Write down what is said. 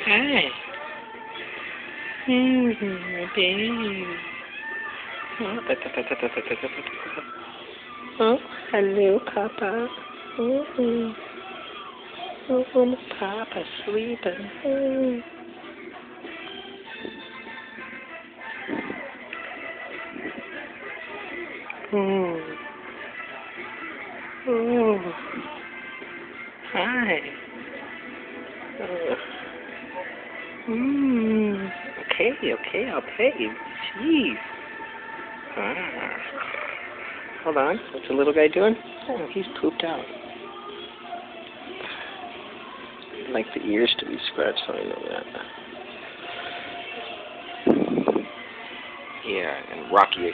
Hi. My baby. Oh, hello, Papa. Oh, Papa sleeping. Oh. Hi. Okay, I'll pay you. Jeez. Ah. Hold on. What's the little guy doing? Oh, he's pooped out. I'd like the ears to be scratched, so I know that. Yeah, and Rocky